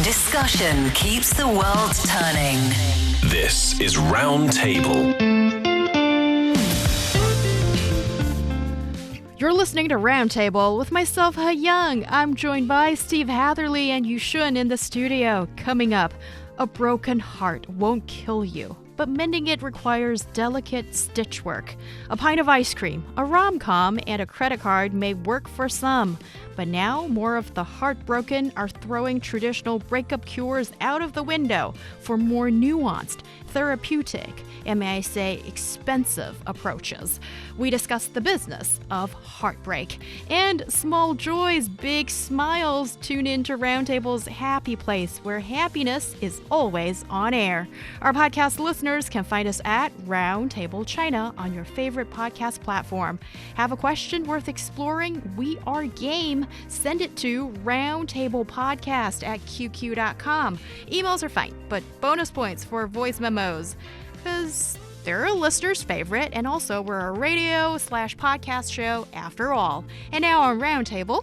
Discussion keeps the world turning. This is RoundTable. You're listening to RoundTable with myself, Heyang. I'm joined by Steve Hatherly and Yushun in the studio. Coming up, a broken heart won't kill you, but mending it requires delicate stitch work. A pint of ice cream, a rom-com, and a credit card may work for some. But now, more of the heartbroken are throwing traditional breakup cures out of the window for more nuanced, therapeutic, and may I say expensive approaches. We discuss the business of heartbreak and small joys, big smiles. Tune in to RoundTable's happy place where happiness is always on air. Our podcast listeners can find us at RoundTable China on your favorite podcast platform. Have a question worth exploring? We are game. Send it to roundtablepodcast@qq.com. Emails are fine, but bonus points for voice memos, because they're a listener's favorite, and also we're a radio/podcast show after all. And now on RoundTable,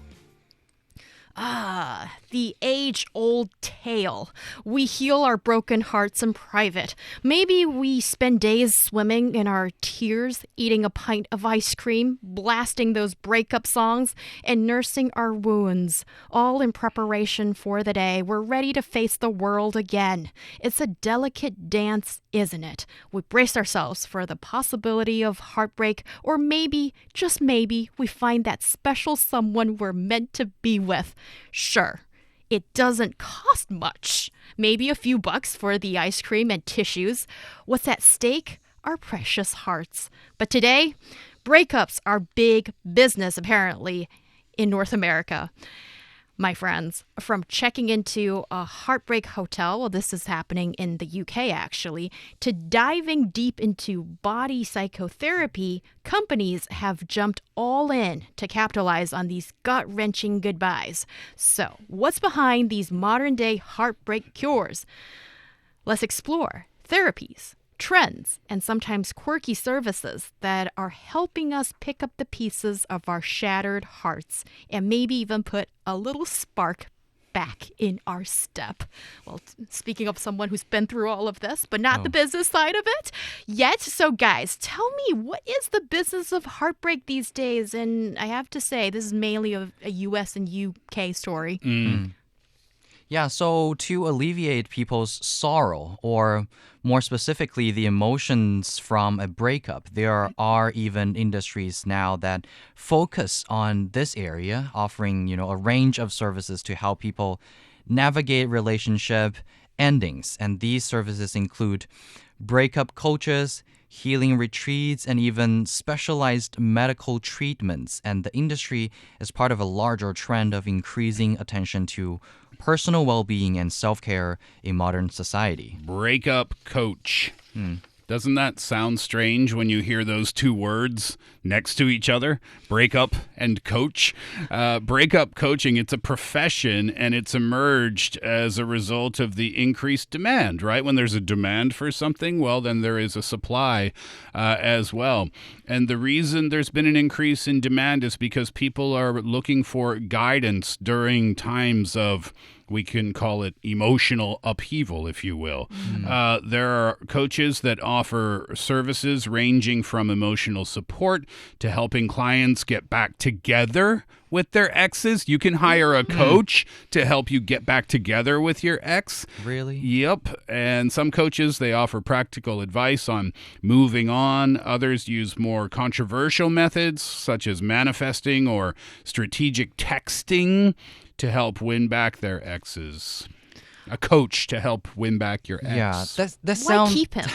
the age-old tale. We heal our broken hearts in private. Maybe we spend days swimming in our tears, eating a pint of ice cream, blasting those breakup songs, and nursing our wounds, all in preparation for the day we're ready to face the world again. It's a delicate dance, isn't it? We brace ourselves for the possibility of heartbreak, or maybe, just maybe, we find that special someone we're meant to be with. Sure, it doesn't cost much. Maybe a few bucks for the ice cream and tissues. What's at stake? Our precious hearts. But today, breakups are big business, apparently, in North America. My friends, from checking into a heartbreak hotel, well, this is happening in the UK actually, to diving deep into body psychotherapy, companies have jumped all in to capitalize on these gut-wrenching goodbyes. So, what's behind these modern-day heartbreak cures? Let's explore therapies, trends, and sometimes quirky services that are helping us pick up the pieces of our shattered hearts and maybe even put a little spark back in our step. Well, speaking of someone who's been through all of this, but not the business side of it yet. So guys, tell me, what is the business of heartbreak these days? And I have to say, this is mainly a US and UK story. Yeah, so to alleviate people's sorrow, or more specifically, the emotions from a breakup, there are even industries now that focus on this area, offering, a range of services to help people navigate relationship endings. And these services include breakup coaches, healing retreats, and even specialized medical treatments. And the industry is part of a larger trend of increasing attention to personal well-being and self-care in modern society. Breakup coach. Doesn't that sound strange when you hear those two words next to each other? Breakup and coach. Breakup coaching, it's a profession, and it's emerged as a result of the increased demand, right? When there's a demand for something, well, then there is a supply as well. And the reason there's been an increase in demand is because people are looking for guidance during times of, we can call it emotional upheaval, if you will. There are coaches that offer services ranging from emotional support to helping clients get back together with their exes. You can hire a coach to help you get back together with your ex. Really? Yep. And some coaches, they offer practical advice on moving on. Others use more controversial methods, such as manifesting or strategic texting, to help win back their exes. A coach to help win back your ex. Yeah, that Why sounds keep him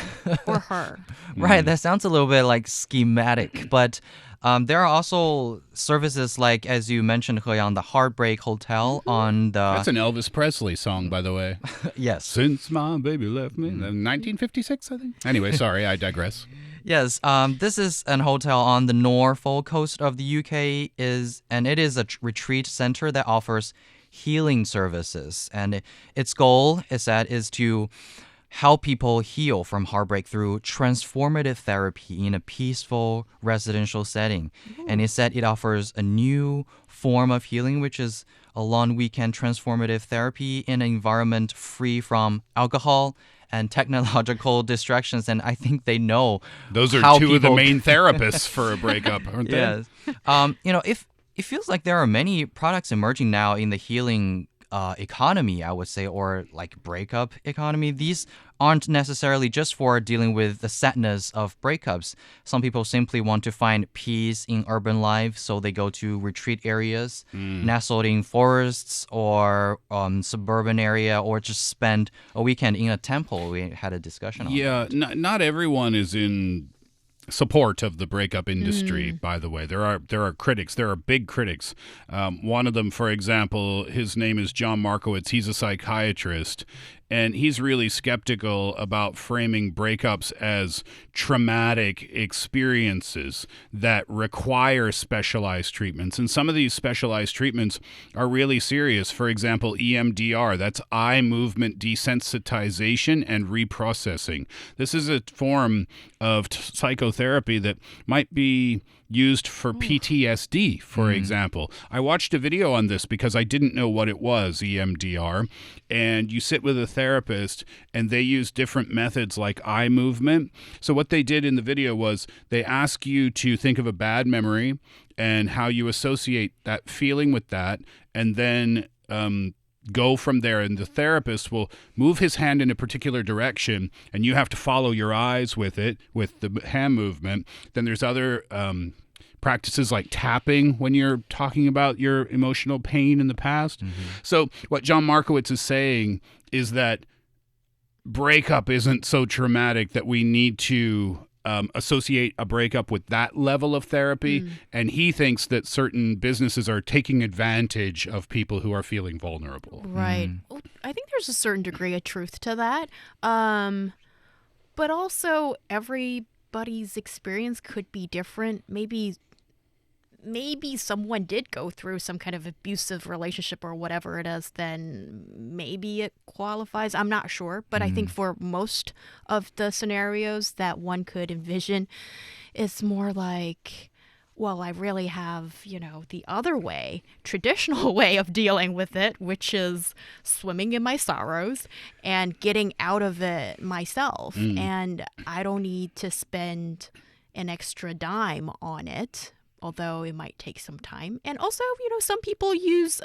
or her? right. That sounds a little bit like schematic, but there are also services like, as you mentioned, Heyang, the Heartbreak Hotel on the. That's an Elvis Presley song, by the way. Yes. Since my baby left me, 1956, I think. Anyway, sorry, I digress. Yes, this is an hotel on the Norfolk coast of the UK, and it is a retreat center that offers healing services. And its goal is to help people heal from heartbreak through transformative therapy in a peaceful residential setting. And it said it offers a new form of healing, which is a long weekend transformative therapy in an environment free from alcohol and technological distractions. And I think they know Those are how two of the people- main therapists for a breakup, aren't they? Yes. If it feels like there are many products emerging now in the healing economy, I would say, or like breakup economy. These aren't necessarily just for dealing with the sadness of breakups. Some people simply want to find peace in urban life, so they go to retreat areas, nestled in forests or suburban area, or just spend a weekend in a temple. We had a discussion on that. Not everyone is in support of the breakup industry, by the way. There are critics. There are big critics. One of them, for example, his name is John Markowitz. He's a psychiatrist, and he's really skeptical about framing breakups as traumatic experiences that require specialized treatments. And some of these specialized treatments are really serious. For example, EMDR, that's eye movement desensitization and reprocessing. This is a form of psychotherapy that might be used for PTSD, for example. I watched a video on this because I didn't know what it was, EMDR, and you sit with a therapist and they use different methods like eye movement. So what they did in the video was they ask you to think of a bad memory and how you associate that feeling with that, and then go from there, and the therapist will move his hand in a particular direction and you have to follow your eyes with it, with the hand movement. Then there's other practices like tapping when you're talking about your emotional pain in the past. So what John Markowitz is saying is that breakup isn't so traumatic that we need to associate a breakup with that level of therapy. And he thinks that certain businesses are taking advantage of people who are feeling vulnerable. Right. Well, I think there's a certain degree of truth to that. But also everybody's experience could be different. Maybe someone did go through some kind of abusive relationship or whatever it is, then maybe it qualifies. I'm not sure. But I think for most of the scenarios that one could envision, it's more like, well, I really have, the other way, traditional way of dealing with it, which is swimming in my sorrows and getting out of it myself. And I don't need to spend an extra dime on it, although it might take some time. And also, some people use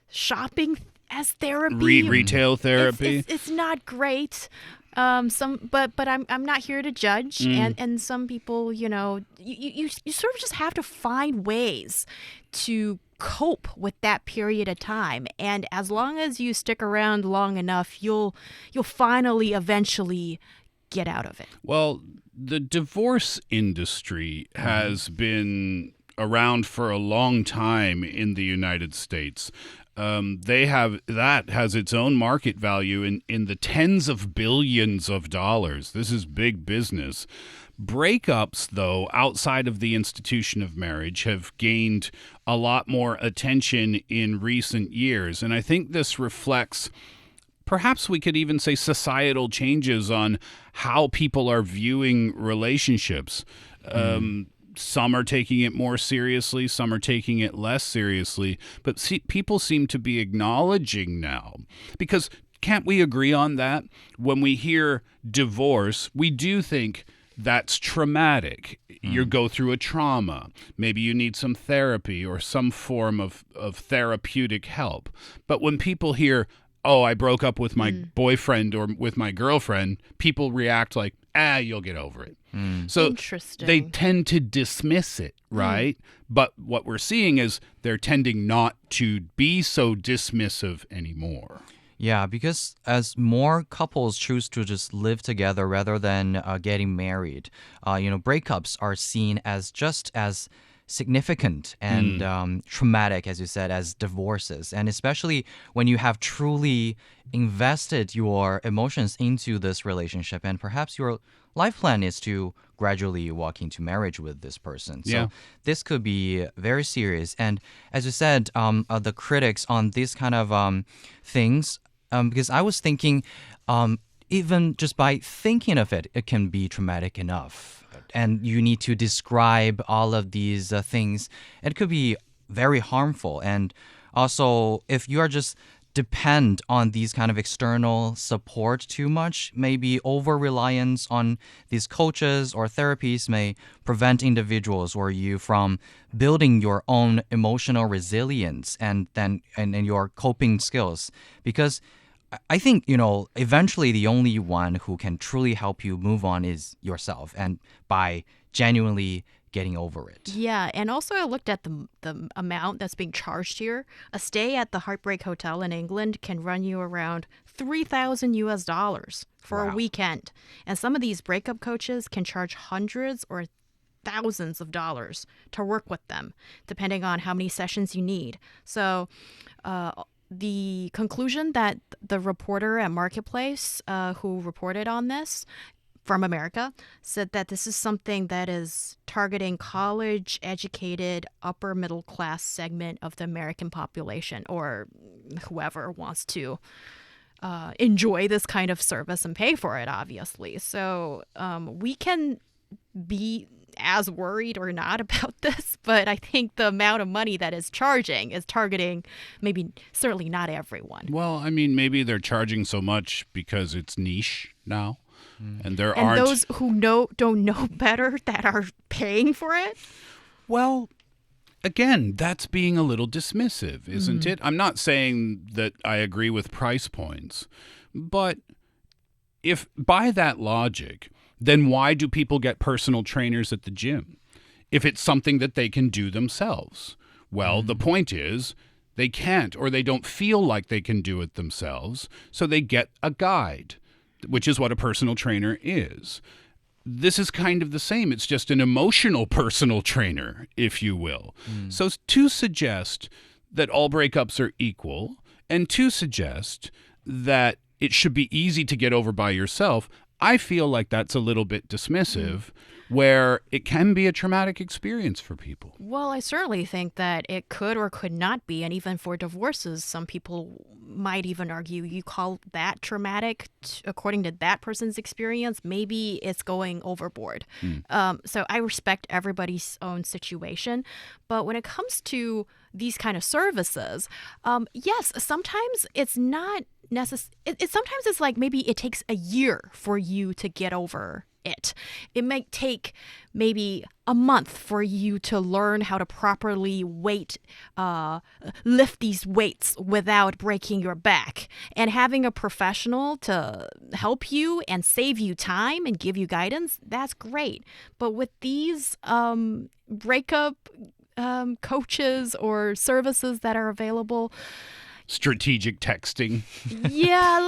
shopping as therapy. Retail therapy. It's not great. But I'm not here to judge. And some people, you sort of just have to find ways to cope with that period of time. And as long as you stick around long enough, you'll finally eventually get out of it. Well, the divorce industry has been around for a long time in the United States. That has its own market value in the tens of billions of dollars. This is big business. Breakups, though, outside of the institution of marriage have gained a lot more attention in recent years. And I think this reflects, perhaps we could even say, societal changes on how people are viewing relationships. Some are taking it more seriously, some are taking it less seriously, but people seem to be acknowledging now. Because can't we agree on that? When we hear divorce, we do think that's traumatic. You go through a trauma. Maybe you need some therapy or some form of therapeutic help. But when people hear, oh, I broke up with my boyfriend or with my girlfriend, people react like, you'll get over it. So Interesting. they tend to dismiss it, right? But what we're seeing is they're tending not to be so dismissive anymore. Yeah, because as more couples choose to just live together rather than getting married, breakups are seen as just as significant and traumatic, as you said, as divorces. And especially when you have truly invested your emotions into this relationship, and perhaps your life plan is to gradually walk into marriage with this person. So this could be very serious. And as you said, the critics on these kind of things, because I was thinking, even just by thinking of it, it can be traumatic enough. And you need to describe all of these things. It could be very harmful. And Also, if you are just depend on these kind of external support too much, maybe over-reliance on these coaches or therapies may prevent individuals or you from building your own emotional resilience and your coping skills. Because I think, eventually the only one who can truly help you move on is yourself, and by genuinely getting over it. Yeah, and also I looked at the amount that's being charged here. A stay at the Heartbreak Hotel in England can run you around $3,000 for a weekend. And some of these breakup coaches can charge hundreds or thousands of dollars to work with them, depending on how many sessions you need. So the conclusion that the reporter at Marketplace who reported on this from America said that this is something that is targeting college-educated, upper-middle-class segment of the American population, or whoever wants to enjoy this kind of service and pay for it, obviously. So we can be as worried or not about this, but I think the amount of money that is charging is targeting certainly not everyone. Well, I mean, maybe they're charging so much because it's niche now. And those who don't know better that are paying for it? Well, again, that's being a little dismissive, isn't it? I'm not saying that I agree with price points, but if by that logic, then why do people get personal trainers at the gym? If it's something that they can do themselves. Well, the point is they can't, or they don't feel like they can do it themselves, so they get a guide, which is what a personal trainer is. This is kind of the same. It's just an emotional personal trainer, if you will. So to suggest that all breakups are equal, and to suggest that it should be easy to get over by yourself, I feel like that's a little bit dismissive, where it can be a traumatic experience for people. Well, I certainly think that it could or could not be. And even for divorces, some people might even argue you call that traumatic according to that person's experience. Maybe it's going overboard. So I respect everybody's own situation. But when it comes to these kind of services, yes, sometimes it's not necessary. Sometimes it's like maybe it takes a year for you to get over it. It might take maybe a month for you to learn how to properly lift these weights without breaking your back. And having a professional to help you and save you time and give you guidance, that's great. But with these breakup coaches or services that are available, strategic texting. Yeah,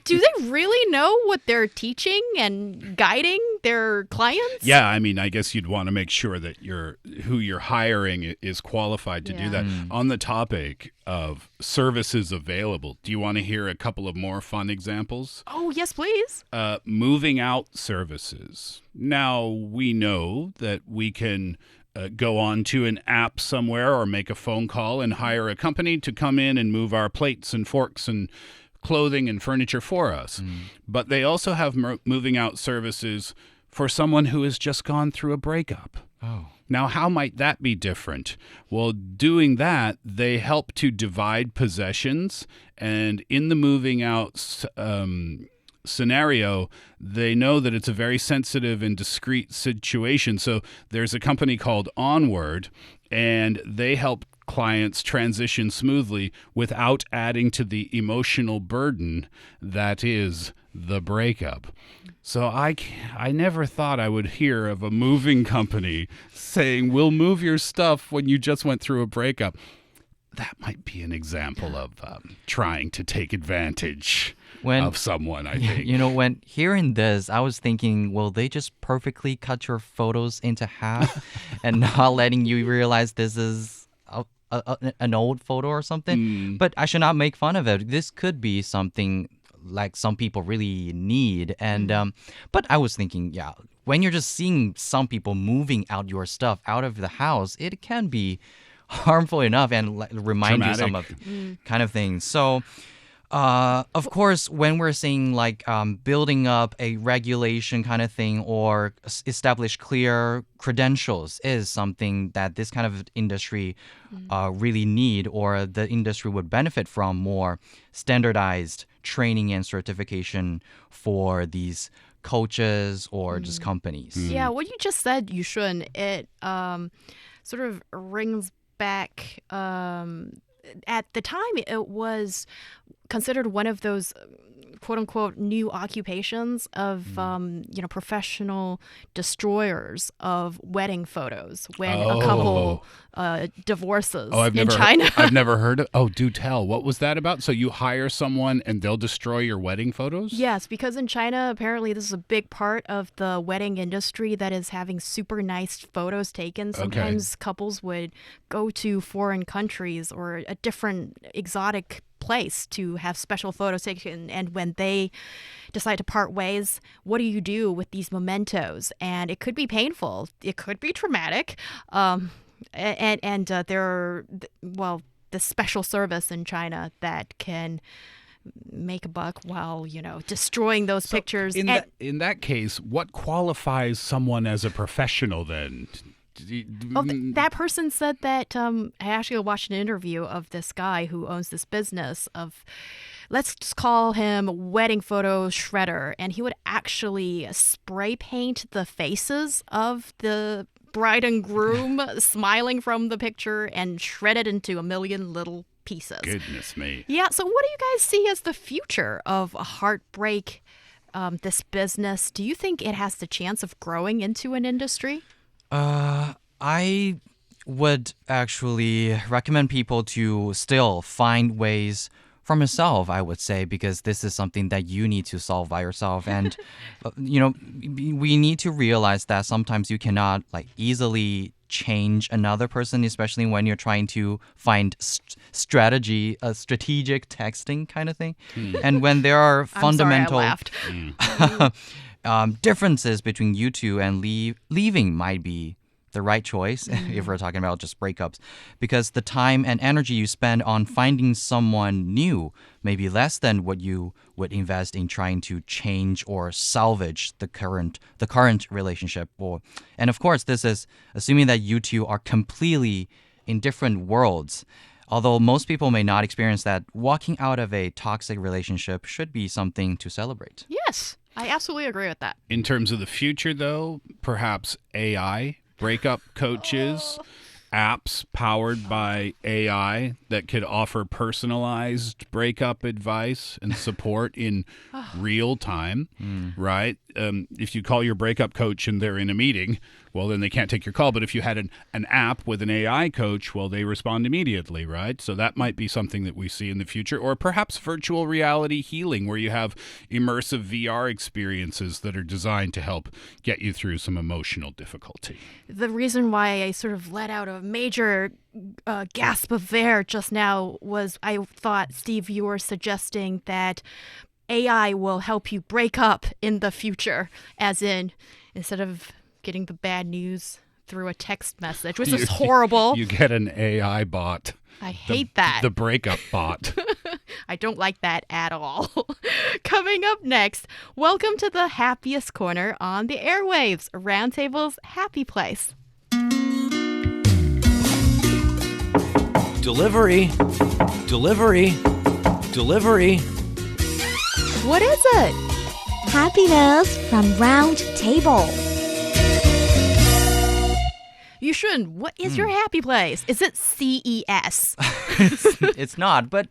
do they really know what they're teaching and guiding their clients? Yeah, I mean, I guess you'd want to make sure that who you're hiring is qualified to do that. On the topic of services available, do you want to hear a couple of more fun examples? Oh, yes, please. Moving out services. Now, we know that we can go on to an app somewhere or make a phone call and hire a company to come in and move our plates and forks and clothing and furniture for us. But they also have moving out services for someone who has just gone through a breakup. Oh. Now, how might that be different? Well, doing that, they help to divide possessions, and in the moving out scenario, they know that it's a very sensitive and discreet situation. So there's a company called Onward, and they help clients transition smoothly without adding to the emotional burden that is the breakup. So I never thought I would hear of a moving company saying, we'll move your stuff when you just went through a breakup. That might be an example of trying to take advantage of someone, I think. When hearing this, I was thinking, will they just perfectly cut your photos into half and not letting you realize this is an old photo or something? But I should not make fun of it. This could be something like some people really need. And but I was thinking, when you're just seeing some people moving out your stuff out of the house, it can be harmful enough and remind you some of kind of things. So Of course, when we're saying like building up a regulation kind of thing or establish clear credentials is something that this kind of industry really need, or the industry would benefit from more standardized training and certification for these coaches or just companies. Yeah, what you just said, Yushun, it sort of rings back. At the time, it was considered one of those quote unquote new occupations of professional destroyers of wedding photos when a couple divorces in China. I've never heard of. Oh, do tell. What was that about? So you hire someone and they'll destroy your wedding photos? Yes, because in China, apparently this is a big part of the wedding industry that is having super nice photos taken. Sometimes couples would go to foreign countries or a different exotic place to have special photos taken, and when they decide to part ways, what do you do with these mementos? And it could be painful, it could be traumatic, and there are the special service in China that can make a buck while destroying those pictures. In that case, what qualifies someone as a professional then? That person said that I actually watched an interview of this guy who owns this business of, let's just call him wedding photo shredder, and he would actually spray paint the faces of the bride and groom smiling from the picture and shred it into a million little pieces. Goodness me. Yeah, so what do you guys see as the future of a heartbreak, this business? Do you think it has the chance of growing into an industry? I would actually recommend people to still find ways from yourself, I would say, because this is something that you need to solve by yourself. And, we need to realize that sometimes you cannot easily change another person, especially when you're trying to find strategic texting kind of thing. And when there are fundamental differences between you two, and leaving might be the right choice if we're talking about just breakups, because the time and energy you spend on finding someone new may be less than what you would invest in trying to change or salvage the current relationship. And of course, this is assuming that you two are completely in different worlds. Although most people may not experience that, walking out of a toxic relationship should be something to celebrate. Yes, I absolutely agree with that. In terms of the future, though, perhaps AI, breakup coaches, apps powered by AI that could offer personalized breakup advice and support in real time, right? If you call your breakup coach and they're in a meeting, well, then they can't take your call. But if you had an app with an AI coach, well, they respond immediately, right? So that might be something that we see in the future. Or perhaps virtual reality healing, where you have immersive VR experiences that are designed to help get you through some emotional difficulty. The reason why I sort of let out a major gasp of air just now was I thought, Steve, you were suggesting that AI will help you break up in the future, as in, instead of getting the bad news through a text message, which is horrible. You get an AI bot. I hate that. The breakup bot. I don't like that at all. Coming up next, welcome to the happiest corner on the airwaves, RoundTable's Happy Place. Delivery. What is it? Happiness from RoundTable. Yushun, what is your happy place? Is it CES? It's not, but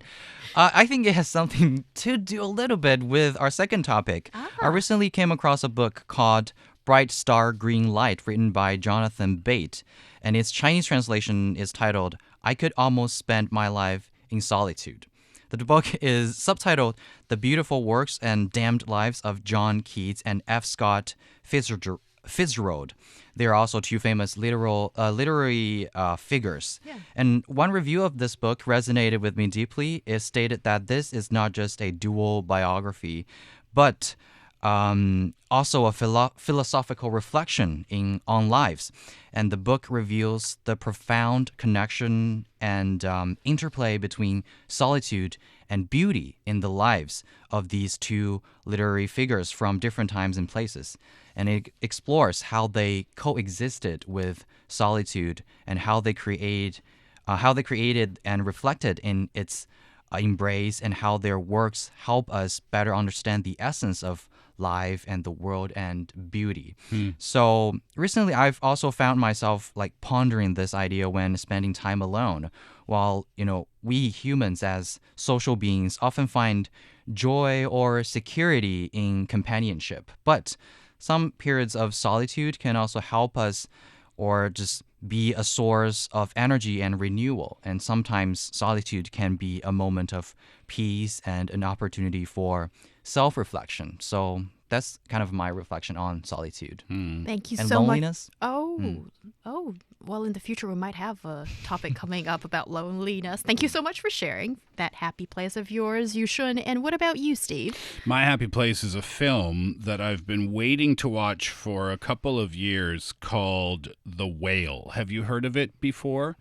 I think it has something to do a little bit with our second topic. I recently came across a book called Bright Star Green Light, written by Jonathan Bate, and its Chinese translation is titled, I Could Almost Spend My Life in Solitude. The book is subtitled The Beautiful Works and Damned Lives of John Keats and F. Scott Fitzgerald. They are also two famous literary figures. Yeah. And one review of this book resonated with me deeply. It stated that this is not just a dual biography, but also a philosophical reflection on lives. And the book reveals the profound connection and interplay between solitude and beauty in the lives of these two literary figures from different times and places. And it explores how they coexisted with solitude and how they created and reflected in its embrace, and how their works help us better understand the essence of life and the world and beauty. So recently I've also found myself like pondering this idea when spending time alone. While, we humans as social beings often find joy or security in companionship, but some periods of solitude can also help us or just be a source of energy and renewal. And sometimes solitude can be a moment of peace and an opportunity for self-reflection. So that's kind of my reflection on solitude. Thank you And so loneliness? much. Oh, well, in the future we might have a topic coming up about loneliness. Thank you so much for sharing that happy place of yours, Yushun. And what about you, Steve? My happy place is a film that I've been waiting to watch for a couple of years called The Whale. Have you heard of it before?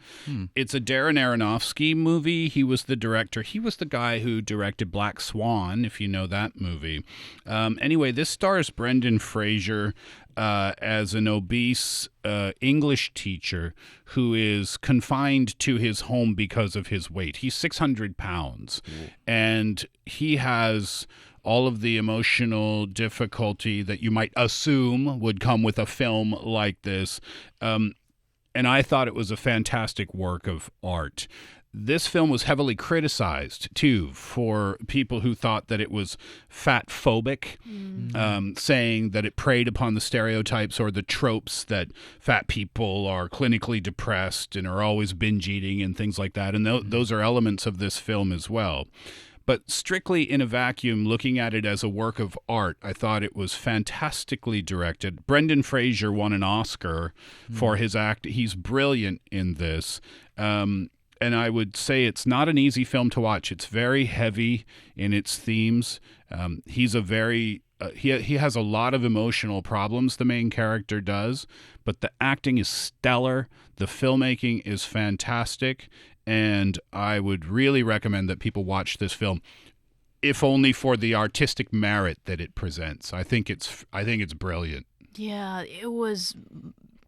It's a Darren Aronofsky movie. He was the director. He was the guy who directed Black Swan, if you know that movie. Anyway, this stars Brendan Fraser as an obese English teacher who is confined to his home because of his weight. He's 600 pounds, and he has all of the emotional difficulty that you might assume would come with a film like this. And I thought it was a fantastic work of art. This film was heavily criticized, too, for people who thought that it was fat-phobic, saying that it preyed upon the stereotypes or the tropes that fat people are clinically depressed and are always binge eating and things like that. And those are elements of this film as well. But strictly in a vacuum, looking at it as a work of art, I thought it was fantastically directed. Brendan Fraser won an Oscar for his act. He's brilliant in this. And I would say it's not an easy film to watch. It's very heavy in its themes. He's a very he has a lot of emotional problems, the main character does, but the acting is stellar. The filmmaking is fantastic, and I would really recommend that people watch this film, if only for the artistic merit that it presents. I think it's brilliant. Yeah, it was,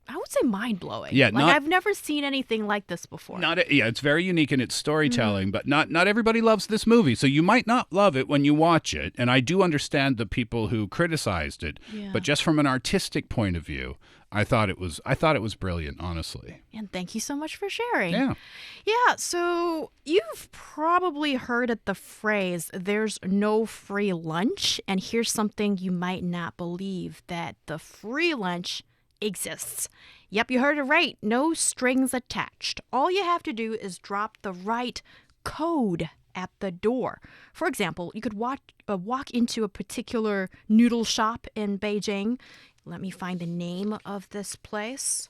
I would say, mind-blowing. Yeah, I've never seen anything like this before. It's very unique in its storytelling, but not everybody loves this movie, so you might not love it when you watch it. And I do understand the people who criticized it, but just from an artistic point of view, I thought it was brilliant, honestly. And thank you so much for sharing. Yeah. So you've probably heard of the phrase, there's no free lunch. And here's something you might not believe, that the free lunch exists. Yep, you heard it right. No strings attached. All you have to do is drop the right code at the door. For example, you could walk into a particular noodle shop in Beijing. Let me find the name of this place.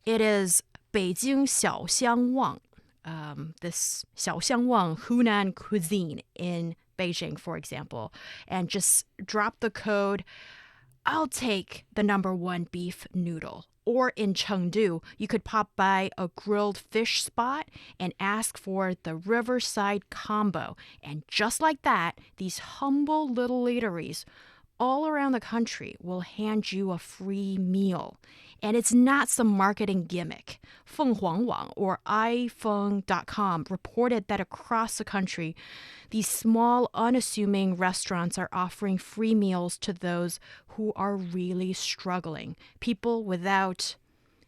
It is Beijing Xiaoxiangwang. This Xiaoxiangwang Hunan cuisine in Beijing, for example. And just drop the code. I'll take the #1 beef noodle. Or in Chengdu, you could pop by a grilled fish spot and ask for the Riverside Combo. And just like that, these humble little eateries all around the country will hand you a free meal. And it's not some marketing gimmick. Fenghuangwang or ifeng.com reported that across the country, these small, unassuming restaurants are offering free meals to those who are really struggling. People without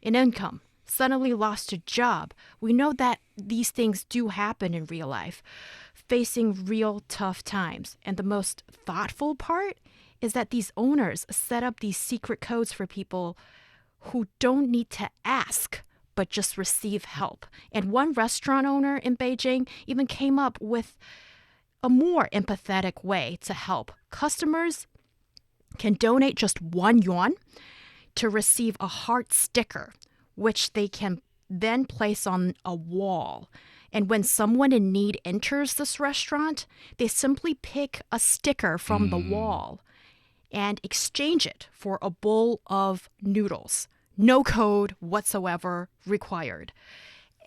an income, suddenly lost a job. We know that these things do happen in real life, facing real tough times. And the most thoughtful part is that these owners set up these secret codes for people who don't need to ask, but just receive help. And one restaurant owner in Beijing even came up with a more empathetic way to help. Customers can donate just 1 yuan to receive a heart sticker, which they can then place on a wall. And when someone in need enters this restaurant, they simply pick a sticker from the wall and exchange it for a bowl of noodles. No code whatsoever required.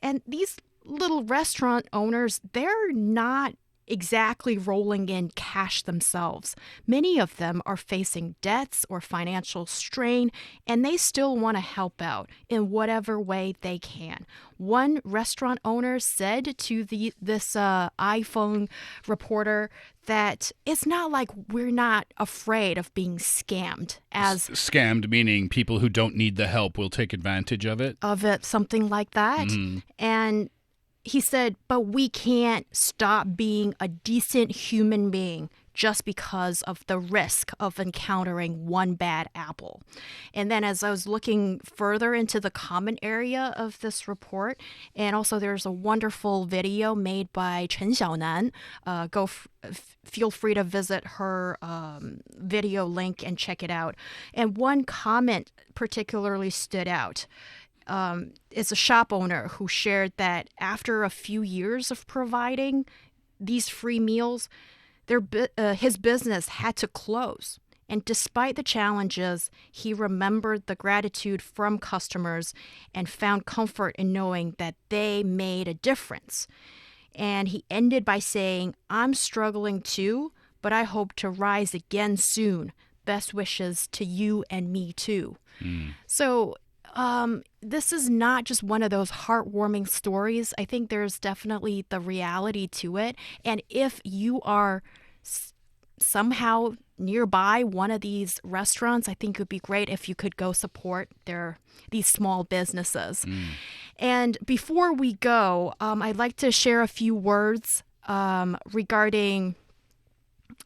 And these little restaurant owners, they're not exactly rolling in cash themselves. Many of them are facing debts or financial strain, and they still want to help out in whatever way they can. One restaurant owner said to this iPhone reporter that it's not like we're not afraid of being scammed, as Scammed meaning people who don't need the help will take advantage of it? Something like that. And he said, but we can't stop being a decent human being just because of the risk of encountering one bad apple. And then as I was looking further into the comment area of this report, and also there's a wonderful video made by Chen Xiaonan. Feel free to visit her video link and check it out. And one comment particularly stood out. It's a shop owner who shared that after a few years of providing these free meals, his business had to close. And despite the challenges, he remembered the gratitude from customers and found comfort in knowing that they made a difference. And he ended by saying, I'm struggling too, but I hope to rise again soon. Best wishes to you and me too. So this is not just one of those heartwarming stories. I think there's definitely the reality to it. And if you are somehow nearby one of these restaurants, I think it would be great if you could go support these small businesses. And before we go, I'd like to share a few words regarding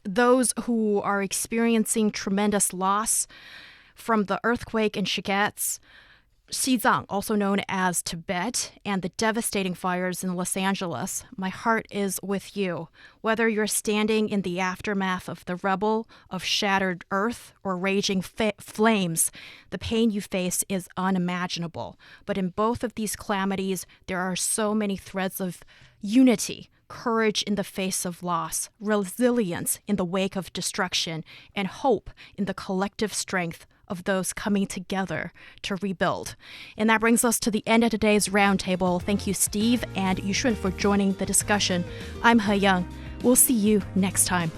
those who are experiencing tremendous loss from the earthquake in Shigatse, Xizang, also known as Tibet, and the devastating fires in Los Angeles. My heart is with you. Whether you're standing in the aftermath of the rubble of shattered earth or raging flames, the pain you face is unimaginable. But in both of these calamities, there are so many threads of unity, courage in the face of loss, resilience in the wake of destruction, and hope in the collective strength of those coming together to rebuild. And that brings us to the end of today's Roundtable. Thank you, Steve and Yushun, for joining the discussion. I'm Heyang. We'll see you next time.